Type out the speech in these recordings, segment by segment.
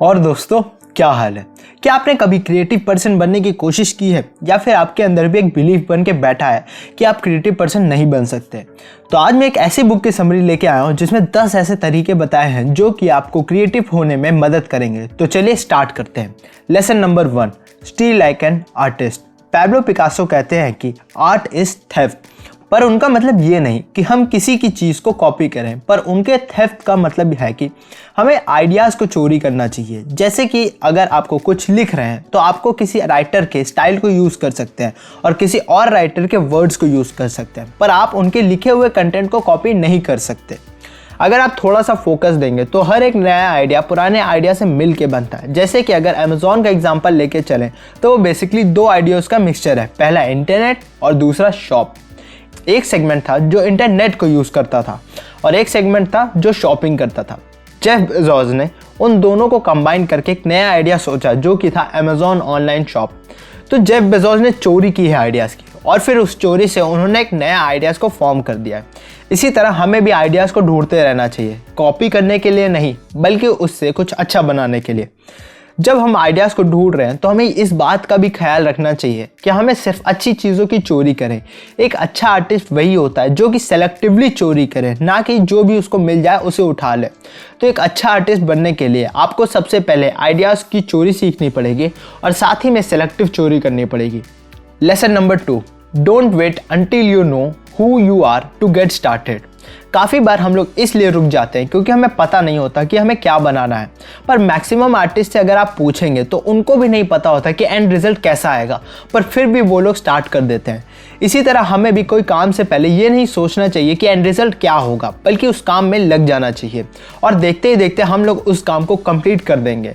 और दोस्तों, क्या हाल है? क्या आपने कभी क्रिएटिव पर्सन बनने की कोशिश की है या फिर आपके अंदर भी एक बिलीफ बन के बैठा है कि आप क्रिएटिव पर्सन नहीं बन सकते? तो आज मैं एक ऐसी बुक की समरी लेके आया हूँ जिसमें 10 ऐसे तरीके बताए हैं जो कि आपको क्रिएटिव होने में मदद करेंगे। तो चलिए स्टार्ट करते हैं। Lesson number 1, steel like an artist. Pablo Picasso कहते हैं कि आर्ट इज थेफ्ट, पर उनका मतलब ये नहीं कि हम किसी की चीज़ को कॉपी करें, पर उनके थेफ्ट का मतलब है कि हमें आइडियाज़ को चोरी करना चाहिए। जैसे कि अगर आपको कुछ लिख रहे हैं तो आपको किसी राइटर के स्टाइल को यूज़ कर सकते हैं और किसी और राइटर के वर्ड्स को यूज़ कर सकते हैं, पर आप उनके लिखे हुए कंटेंट को कॉपी नहीं कर सकते। अगर आप थोड़ा सा फोकस देंगे तो हर एक नया आइडिया पुराने आइडिया से मिल के बनता है। जैसे कि अगर अमेज़ॉन का एग्जांपल लेके चलें तो वो बेसिकली 2 आइडियाज़ का मिक्सचर है। पहला इंटरनेट और दूसरा शॉप। एक सेगमेंट था जो इंटरनेट को यूज़ करता था और एक सेगमेंट था जो शॉपिंग करता था। जेफ बेजोस ने उन दोनों को कंबाइन करके एक नया आइडिया सोचा जो कि था अमेज़ॉन ऑनलाइन शॉप। तो जेफ बेजोस ने चोरी की है आइडियाज़ की और फिर उस चोरी से उन्होंने एक नया आइडियाज़ को फॉर्म कर दिया है। इसी तरह हमें भी आइडियाज़ को ढूंढते रहना चाहिए, कॉपी करने के लिए नहीं बल्कि उससे कुछ अच्छा बनाने के लिए। जब हम आइडियाज़ को ढूंढ रहे हैं तो हमें इस बात का भी ख्याल रखना चाहिए कि हमें सिर्फ अच्छी चीज़ों की चोरी करें। एक अच्छा आर्टिस्ट वही होता है जो कि सेलेक्टिवली चोरी करे, ना कि जो भी उसको मिल जाए उसे उठा ले। तो एक अच्छा आर्टिस्ट बनने के लिए आपको सबसे पहले आइडियाज़ की चोरी सीखनी पड़ेगी और साथ ही में सेलेक्टिव चोरी करनी पड़ेगी। Lesson number 2, don't wait until you know who you are to get started. काफ़ी बार हम लोग इसलिए रुक जाते हैं क्योंकि हमें पता नहीं होता कि हमें क्या बनाना है। पर मैक्सिमम आर्टिस्ट से अगर आप पूछेंगे तो उनको भी नहीं पता होता कि एंड रिजल्ट कैसा आएगा, पर फिर भी वो लोग स्टार्ट कर देते हैं। इसी तरह हमें भी कोई काम से पहले ये नहीं सोचना चाहिए कि एंड रिजल्ट क्या होगा, बल्कि उस काम में लग जाना चाहिए और देखते ही देखते हम लोग उस काम को कंप्लीट कर देंगे।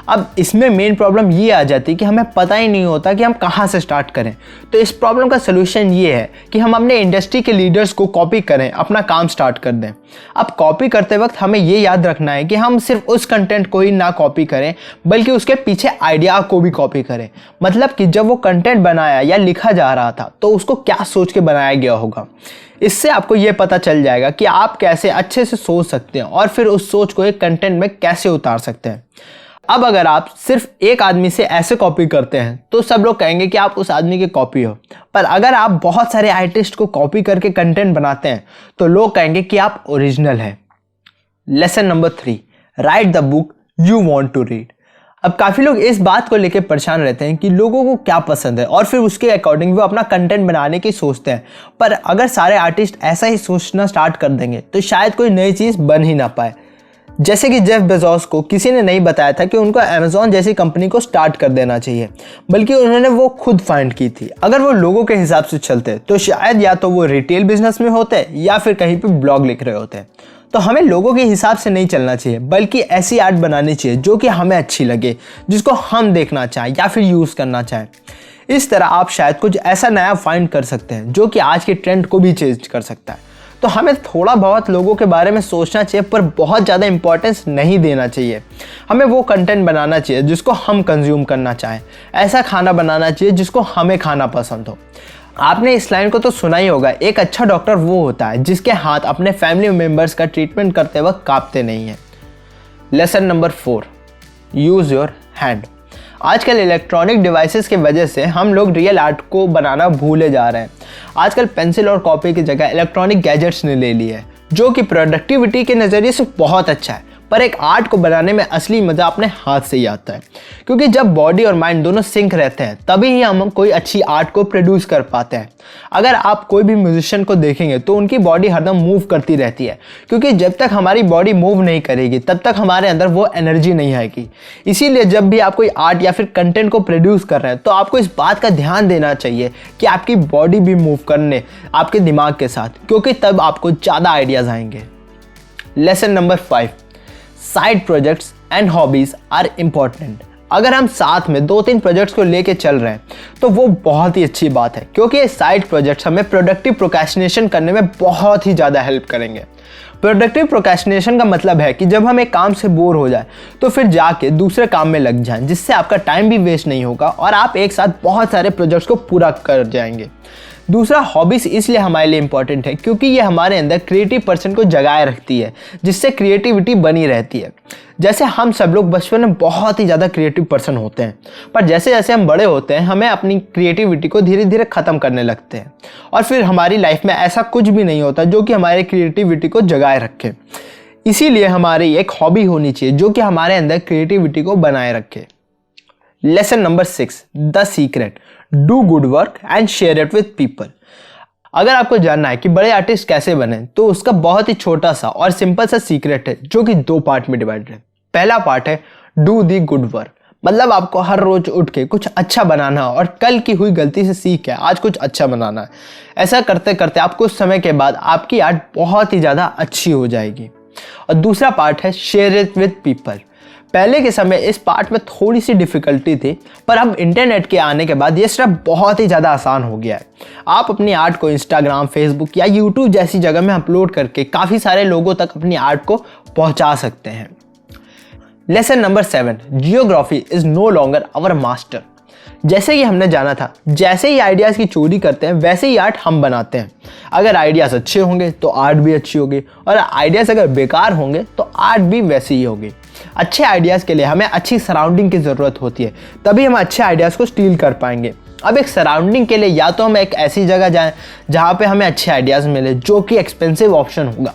अब इसमें मेन प्रॉब्लम ये आ जाती है कि हमें पता ही नहीं होता कि हम कहाँ से स्टार्ट करें। तो इस प्रॉब्लम का सलूशन ये है कि हम अपने इंडस्ट्री के लीडर्स को कॉपी करें, अपना काम स्टार्ट कर दें। अब कॉपी करते वक्त हमें ये याद रखना है कि हम सिर्फ उस कंटेंट को ही ना कॉपी करें बल्कि उसके पीछे आइडिया को भी कॉपी करें। मतलब कि जब वो कंटेंट बनाया या लिखा जा रहा था तो उसको क्या सोच के बनाया गया होगा। इससे आपको ये पता चल जाएगा कि आप कैसे अच्छे से सोच सकते हैं और फिर उस सोच को एक कंटेंट में कैसे उतार सकते हैं। अब अगर आप सिर्फ एक आदमी से ऐसे कॉपी करते हैं तो सब लोग कहेंगे कि आप उस आदमी के कॉपी हो, पर अगर आप बहुत सारे आर्टिस्ट को कॉपी करके कंटेंट बनाते हैं तो लोग कहेंगे कि आप ओरिजिनल हैं। Lesson number 3, write the book you want to read. अब काफ़ी लोग इस बात को लेकर परेशान रहते हैं कि लोगों को क्या पसंद है और फिर उसके अकॉर्डिंग वो अपना कंटेंट बनाने की सोचते हैं। पर अगर सारे आर्टिस्ट ऐसा ही सोचना स्टार्ट कर देंगे तो शायद कोई नई चीज़ बन ही ना पाए। जैसे कि जेफ बेजोस को किसी ने नहीं बताया था कि उनको अमेज़ॉन जैसी कंपनी को स्टार्ट कर देना चाहिए, बल्कि उन्होंने वो खुद फाइंड की थी। अगर वो लोगों के हिसाब से चलते तो शायद या तो वो रिटेल बिजनेस में होते या फिर कहीं पे ब्लॉग लिख रहे होते। तो हमें लोगों के हिसाब से नहीं चलना चाहिए बल्कि ऐसी आर्ट बनानी चाहिए जो कि हमें अच्छी लगे, जिसको हम देखना चाहें या फिर यूज़ करना चाहें। इस तरह आप शायद कुछ ऐसा नया फाइंड कर सकते हैं जो कि आज के ट्रेंड को भी चेंज कर सकता है। तो हमें थोड़ा बहुत लोगों के बारे में सोचना चाहिए पर बहुत ज़्यादा इंपॉर्टेंस नहीं देना चाहिए। हमें वो कंटेंट बनाना चाहिए जिसको हम कंज्यूम करना चाहें, ऐसा खाना बनाना चाहिए जिसको हमें खाना पसंद हो। आपने इस लाइन को तो सुना ही होगा, एक अच्छा डॉक्टर वो होता है जिसके हाथ अपने फैमिली मेम्बर्स का ट्रीटमेंट करते वक्त कांपते नहीं हैं। Lesson number 4, use your hand. आजकल इलेक्ट्रॉनिक डिवाइसेस की वजह से हम लोग रियल आर्ट को बनाना भूले जा रहे हैं। आजकल पेंसिल और कॉपी की जगह इलेक्ट्रॉनिक गैजेट्स ने ले ली है, जो कि प्रोडक्टिविटी के नज़रिए से बहुत अच्छा है, पर एक आर्ट को बनाने में असली मज़ा अपने हाथ से ही आता है। क्योंकि जब बॉडी और माइंड दोनों सिंक रहते हैं तभी ही हम कोई अच्छी आर्ट को प्रोड्यूस कर पाते हैं। अगर आप कोई भी म्यूजिशियन को देखेंगे तो उनकी बॉडी हरदम मूव करती रहती है, क्योंकि जब तक हमारी बॉडी मूव नहीं करेगी तब तक हमारे अंदर वो एनर्जी नहीं आएगी। इसीलिए जब भी आप कोई आर्ट या फिर कंटेंट को प्रोड्यूस कर रहे हैं तो आपको इस बात का ध्यान देना चाहिए कि आपकी बॉडी भी मूव करने आपके दिमाग के साथ, क्योंकि तब आपको ज़्यादा आइडियाज़ आएंगे। Lesson number 5, side projects and hobbies are important. अगर हम साथ में 2-3 प्रोजेक्ट्स को लेके चल रहे हैं तो वो बहुत ही अच्छी बात है, क्योंकि ये साइड प्रोजेक्ट्स हमें प्रोडक्टिव प्रोक्रेस्टिनेशन करने में बहुत ही ज़्यादा हेल्प करेंगे। प्रोडक्टिव प्रोक्रेस्टिनेशन का मतलब है कि जब हम एक काम से बोर हो जाए तो फिर जाके दूसरे काम में लग जाएं, जिससे आपका टाइम भी वेस्ट नहीं होगा और आप एक साथ बहुत सारे प्रोजेक्ट्स को पूरा कर जाएंगे। दूसरा, हॉबीज़ इसलिए हमारे लिए इंपॉर्टेंट है क्योंकि ये हमारे अंदर क्रिएटिव पर्सन को जगाए रखती है, जिससे क्रिएटिविटी बनी रहती है। जैसे हम सब लोग बचपन में बहुत ही ज़्यादा क्रिएटिव पर्सन होते हैं, पर जैसे जैसे हम बड़े होते हैं हमें अपनी क्रिएटिविटी को धीरे धीरे ख़त्म करने लगते हैं, और फिर हमारी लाइफ में ऐसा कुछ भी नहीं होता जो कि हमारे क्रिएटिविटी को जगाए रखे। इसीलिए हमारी एक हॉबी होनी चाहिए जो कि हमारे अंदर क्रिएटिविटी को बनाए रखे। Lesson number 6, the secret, do good work and share it with people. अगर आपको जानना है कि बड़े आर्टिस्ट कैसे बने, तो उसका बहुत ही छोटा सा और सिंपल सा सीक्रेट है जो कि 2 पार्ट में डिवाइडेड है। पहला पार्ट है डू दी गुड वर्क, मतलब आपको हर रोज उठ के कुछ अच्छा बनाना और कल की हुई गलती से सीख के आज कुछ अच्छा बनाना है। ऐसा करते करते आप कुछ समय के बाद आपकी आर्ट बहुत ही ज़्यादा अच्छी हो जाएगी। और दूसरा पार्ट है शेयर इट विथ पीपल। पहले के समय इस पार्ट में थोड़ी सी डिफ़िकल्टी थी, पर अब इंटरनेट के आने के बाद ये सिर्फ बहुत ही ज़्यादा आसान हो गया है। आप अपनी आर्ट को इंस्टाग्राम, फेसबुक या यूट्यूब जैसी जगह में अपलोड करके काफ़ी सारे लोगों तक अपनी आर्ट को पहुंचा सकते हैं। Lesson number 7, geography is no longer our master. जैसे कि हमने जाना था, जैसे ही आइडियाज़ की चोरी करते हैं वैसे ही आर्ट हम बनाते हैं। अगर आइडियाज़ अच्छे होंगे तो आर्ट भी अच्छी होगी, और आइडियाज़ अगर बेकार होंगे तो आर्ट भी वैसी ही होगी। अच्छे आइडियाज़ के लिए हमें अच्छी सराउंडिंग की ज़रूरत होती है, तभी हम अच्छे आइडियाज़ को स्टील कर पाएंगे। अब एक सराउंडिंग के लिए या तो हम एक ऐसी जगह जाएं जहाँ पे हमें अच्छे आइडियाज़ मिले, जो कि एक्सपेंसिव ऑप्शन होगा।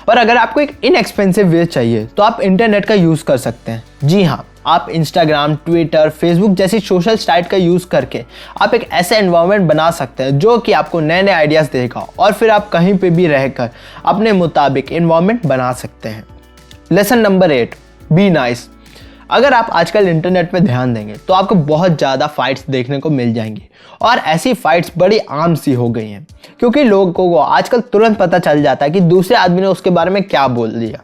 और अगर आपको एक इनएक्सपेंसिव वे चाहिए तो आप इंटरनेट का यूज़ कर सकते हैं। जी हाँ, आप इंस्टाग्राम, ट्विटर, फेसबुक जैसी सोशल साइट का यूज़ करके आप एक ऐसा एनवायरनमेंट बना सकते हैं जो कि आपको नए नए आइडियाज़ देगा, और फिर आप कहीं पे भी रहकर अपने मुताबिक एनवायरनमेंट बना सकते हैं। Lesson number 8, be nice. अगर आप आजकल इंटरनेट पे ध्यान देंगे तो आपको बहुत ज़्यादा फाइट्स देखने को मिल जाएंगी, और ऐसी फाइट्स बड़ी आम सी हो गई हैं क्योंकि लोगों को आजकल तुरंत पता चल जाता है कि दूसरे आदमी ने उसके बारे में क्या बोल दिया।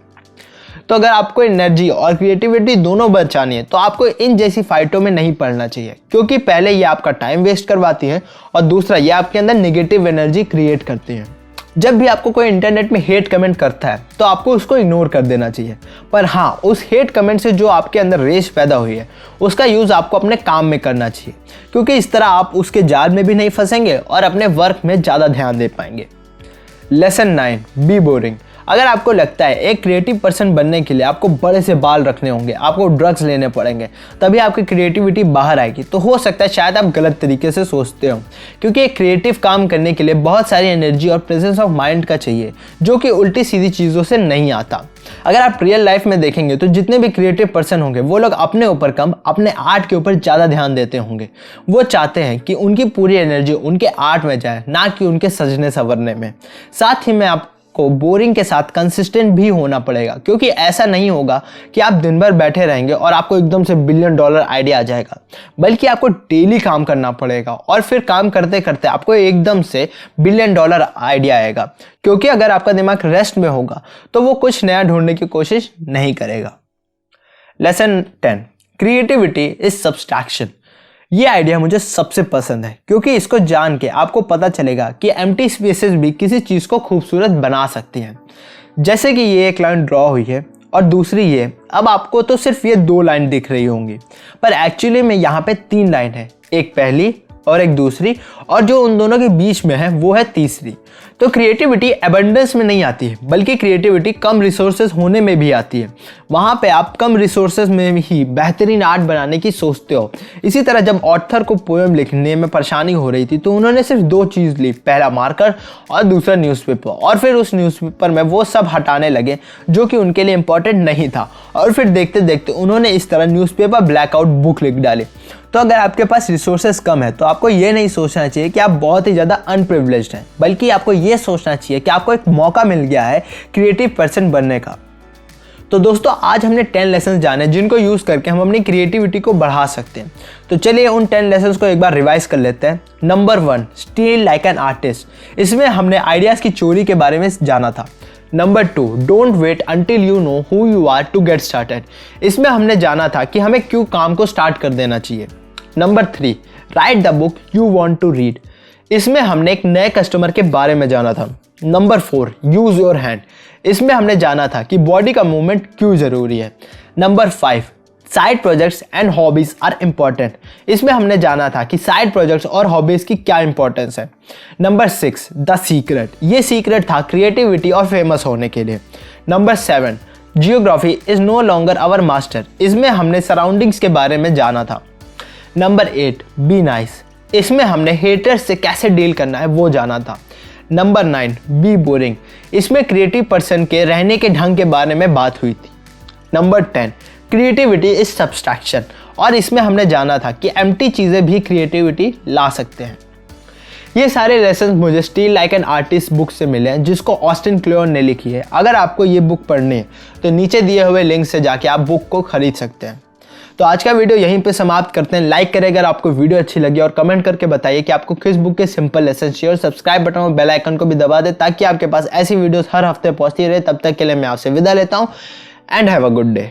तो अगर आपको एनर्जी और क्रिएटिविटी दोनों बचानी है तो आपको इन जैसी फाइटों में नहीं पड़ना चाहिए, क्योंकि पहले ये आपका टाइम वेस्ट करवाती है और दूसरा ये आपके अंदर नेगेटिव एनर्जी क्रिएट करती है। जब भी आपको कोई इंटरनेट में हेट कमेंट करता है तो आपको उसको इग्नोर कर देना चाहिए, पर हाँ, उस हेट कमेंट से जो आपके अंदर रेश पैदा हुई है उसका यूज़ आपको अपने काम में करना चाहिए, क्योंकि इस तरह आप उसके जाल में भी नहीं फंसेंगे और अपने वर्क में ज़्यादा ध्यान दे पाएंगे। Lesson 9, be boring. अगर आपको लगता है एक क्रिएटिव पर्सन बनने के लिए आपको बड़े से बाल रखने होंगे, आपको ड्रग्स लेने पड़ेंगे, तभी आपकी क्रिएटिविटी बाहर आएगी, तो हो सकता है शायद आप गलत तरीके से सोचते हो, क्योंकि एक क्रिएटिव काम करने के लिए बहुत सारी एनर्जी और प्रेजेंस ऑफ माइंड का चाहिए, जो कि उल्टी सीधी चीज़ों से नहीं आता। अगर आप रियल लाइफ में देखेंगे तो जितने भी क्रिएटिव पर्सन होंगे वो लोग अपने ऊपर कम, अपने आर्ट के ऊपर ज़्यादा ध्यान देते होंगे। वो चाहते हैं कि उनकी पूरी एनर्जी उनके आर्ट में जाए, ना कि उनके सजने संवरने में। साथ ही में आप को बोरिंग के साथ कंसिस्टेंट भी होना पड़ेगा, क्योंकि ऐसा नहीं होगा कि आप दिन भर बैठे रहेंगे और आपको एकदम से $1 बिलियन आइडिया आ जाएगा, बल्कि आपको डेली काम करना पड़ेगा, और फिर काम करते करते आपको एकदम से $1 बिलियन आइडिया आएगा। क्योंकि अगर आपका दिमाग रेस्ट में होगा तो वो कुछ नया ढूंढने की कोशिश नहीं करेगा। Lesson 10, creativity is subtraction. ये आइडिया मुझे सबसे पसंद है, क्योंकि इसको जान के आपको पता चलेगा कि एम्प्टी स्पेसेस भी किसी चीज़ को खूबसूरत बना सकती हैं। जैसे कि ये एक लाइन ड्रॉ हुई है और दूसरी ये, अब आपको तो सिर्फ ये 2 लाइन दिख रही होंगी, पर एक्चुअली में यहाँ पे 3 लाइन है, एक पहली और एक दूसरी, और जो उन दोनों के बीच में है वो है तीसरी। तो क्रिएटिविटी एबंडेंस में नहीं आती है, बल्कि क्रिएटिविटी कम रिसोर्सेज होने में भी आती है। वहाँ पे आप कम रिसोर्सेज में ही बेहतरीन आर्ट बनाने की सोचते हो। इसी तरह जब ऑथर को पोएम लिखने में परेशानी हो रही थी तो उन्होंने सिर्फ 2 चीज़ ली, पहला मार्कर और दूसरा न्यूज़पेपर, और फिर उस न्यूज़पेपर में वो सब हटाने लगे जो कि उनके लिए इम्पोर्टेंट नहीं था, और फिर देखते देखते उन्होंने इस तरह न्यूज़पेपर ब्लैकआउट बुक लिख डाली। तो अगर आपके पास रिसोर्सेज कम है तो आपको ये नहीं सोचना चाहिए कि आप बहुत ही ज़्यादा अनप्रिविलेज्ड हैं, बल्कि आपको ये सोचना चाहिए कि आपको एक मौका मिल गया है क्रिएटिव पर्सन बनने का। तो दोस्तों, आज हमने 10 लेसन जाने जिनको यूज़ करके हम अपनी क्रिएटिविटी को बढ़ा सकते हैं। तो चलिए उन 10 लेसन्स को एक बार रिवाइज कर लेते हैं। Number 1, steel like an artist. इसमें हमने आइडियाज़ की चोरी के बारे में जाना था। Number 2, don't wait until you know who you are to get started. इसमें हमने जाना था कि हमें क्यों काम को स्टार्ट कर देना चाहिए। Number 3, write the book you want to read. इसमें हमने एक नए कस्टमर के बारे में जाना था। Number 4, use your hand. इसमें हमने जाना था कि बॉडी का मूवमेंट क्यों ज़रूरी है। Number 5, side projects and hobbies are important. इसमें हमने जाना था कि साइड प्रोजेक्ट्स और हॉबीज की क्या इंपॉर्टेंस है। नंबर 6 द सीक्रेट, ये सीक्रेट था क्रिएटिविटी और फेमस होने के लिए। Number 7 geography is no longer our master, इसमें हमने सराउंडिंग्स के बारे में जाना था। नंबर 8 बी नाइस, इसमें हमने हेटर्स से कैसे डील करना है वो जाना था। नंबर 9 बी बोरिंग, इसमें क्रिएटिव पर्सन के रहने के ढंग के बारे में बात हुई थी। नंबर 10 क्रिएटिविटी इज सब्सट्रैक्शन, और इसमें हमने जाना था कि एम्प्टी चीज़ें भी क्रिएटिविटी ला सकते हैं। ये सारे लेसन मुझे steel like an artist book से मिले हैं, जिसको ऑस्टिन क्लेयर ने लिखी है। अगर आपको ये बुक पढ़नी है तो नीचे दिए हुए लिंक से जाके आप बुक को खरीद सकते हैं। तो आज का वीडियो यहीं पे समाप्त करते हैं। लाइक करें अगर आपको वीडियो अच्छी लगी, और कमेंट करके बताइए कि आपको किस बुक के सिंपल लेसन चाहिए, और सब्सक्राइब बटन और बेल आइकन को भी दबा दें ताकि आपके पास ऐसी वीडियोस हर हफ्ते पहुंचती रहे। तब तक के लिए मैं आपसे विदा लेता हूं and have a good day.